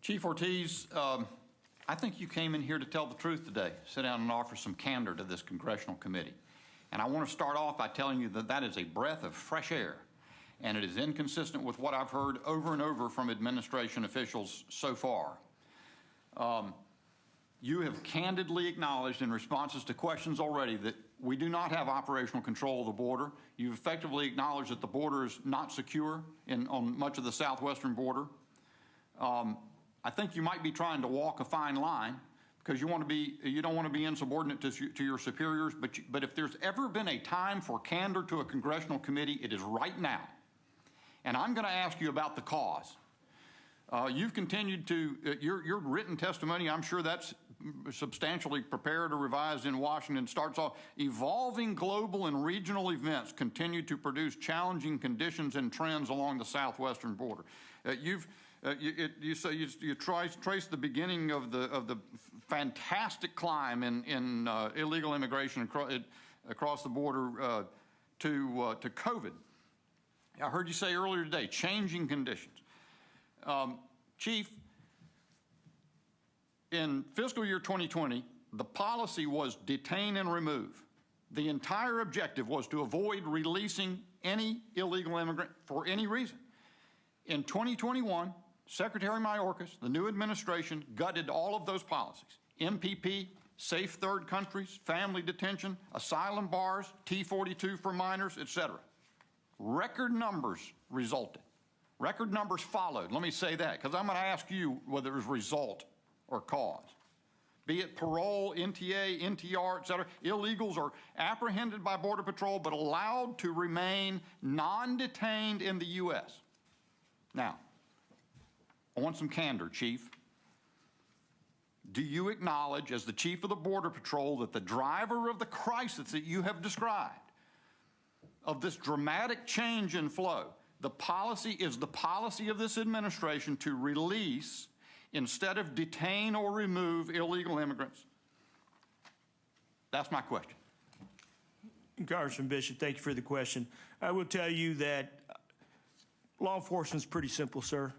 Chief Ortiz, I think you came in here to tell the truth today, sit down and offer some candor to this congressional committee. And I want to start off by telling you that that is a breath of fresh air, and it is inconsistent with what I've heard over and over from administration officials so far. You have candidly acknowledged in responses to questions already that we do not have operational control of the border. You've effectively acknowledged that the border is not secure on much of the southwestern border. I think you might be trying to walk a fine line because you don't want to be insubordinate to your superiors, but if there's ever been a time for candor to a congressional committee, it is right now. And I'm going to ask you about the cause. You've continued to, your written testimony, I'm sure that's substantially prepared or revised in Washington, starts off, evolving global and regional events continue to produce challenging conditions and trends along the southwestern border. You trace the beginning of the fantastic climb in illegal immigration across the border to COVID. I heard you say earlier today, changing conditions. Chief, in fiscal year 2020, the policy was detain and remove. The entire objective was to avoid releasing any illegal immigrant for any reason. In 2021, Secretary Mayorkas, the new administration, gutted all of those policies. MPP, safe third countries, family detention, asylum bars, T-42 for minors, etc. Record numbers resulted. Record numbers followed. Let me say that, because I'm going to ask you whether it was result or cause. Be it parole, NTA, NTR, etc. Illegals are apprehended by Border Patrol but allowed to remain non-detained in the U.S. Now, I want some candor, Chief. Do you acknowledge, as the Chief of the Border Patrol, that the driver of the crisis that you have described, of this dramatic change in flow, the policy is the policy of this administration to release instead of detain or remove illegal immigrants? That's my question. Congressman Bishop, thank you for the question. I will tell you that law enforcement is pretty simple, sir.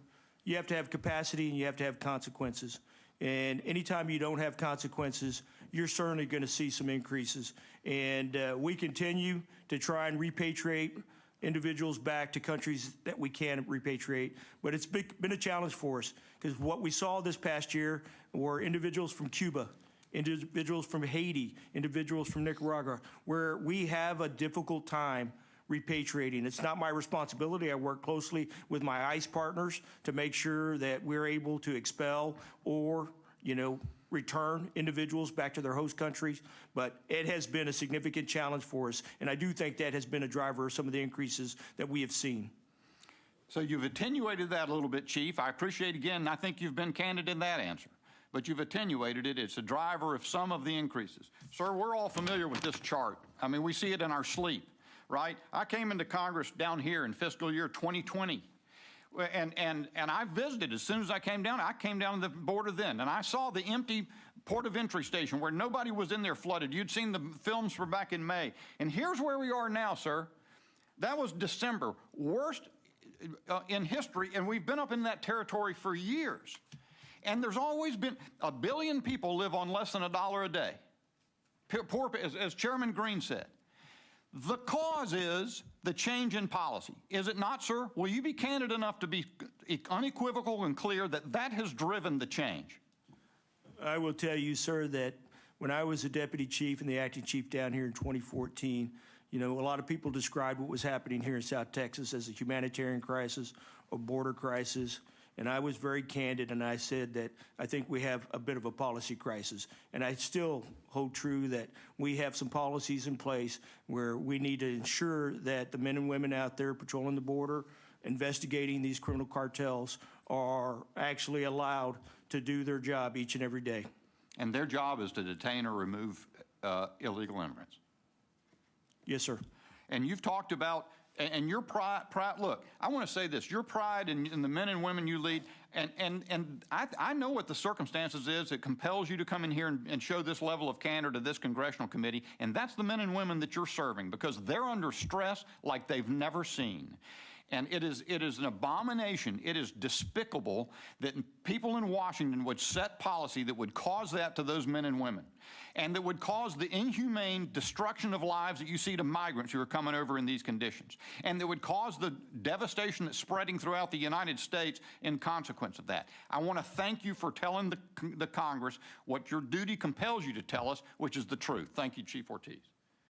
You have to have capacity and you have to have consequences. And anytime you don't have consequences, you're certainly going to see some increases. And we continue to try and repatriate individuals back to countries that we can repatriate. But it's been a challenge for us because what we saw this past year were individuals from Cuba, individuals from Haiti, individuals from Nicaragua, where we have a difficult time repatriating. It's not my responsibility. I work closely with my ICE partners to make sure that we're able to expel or, return individuals back to their host countries. But it has been a significant challenge for us, and I do think that has been a driver of some of the increases that we have seen. So you've attenuated that a little bit, Chief. I appreciate, again, I think you've been candid in that answer. But you've attenuated it. It's a driver of some of the increases. Sir, we're all familiar with this chart. I mean, we see it in our sleep. Right? I came into Congress down here in fiscal year 2020, and I visited as soon as I came down to the border then, and I saw the empty port of entry station where nobody was in there flooded. You'd seen the films from back in May. And here's where we are now, sir. That was December, worst in history, and we've been up in that territory for years. And there's always been 1 billion people live on less than $1 a day. Poor, as Chairman Green said. The cause is the change in policy. Is it not, sir? Will you be candid enough to be unequivocal and clear that that has driven the change? I will tell you, sir, that when I was a deputy chief and the acting chief down here in 2014, a lot of people described what was happening here in South Texas as a humanitarian crisis, a border crisis. And I was very candid, and I said that I think we have a bit of a policy crisis. And I still hold true that we have some policies in place where we need to ensure that the men and women out there patrolling the border, investigating these criminal cartels, are actually allowed to do their job each and every day. And their job is to detain or remove illegal immigrants? Yes, sir. And you've talked about, and your pride, look, I want to say this, your pride in the men and women you lead, and I know what the circumstances is that compels you to come in here and show this level of candor to this congressional committee, and that's the men and women that you're serving, because they're under stress like they've never seen. And it is an abomination. It is despicable that people in Washington would set policy that would cause that to those men and women, and that would cause the inhumane destruction of lives that you see to migrants who are coming over in these conditions, and that would cause the devastation that's spreading throughout the United States in consequence of that. I want to thank you for telling the Congress what your duty compels you to tell us, which is the truth. Thank you, Chief Ortiz.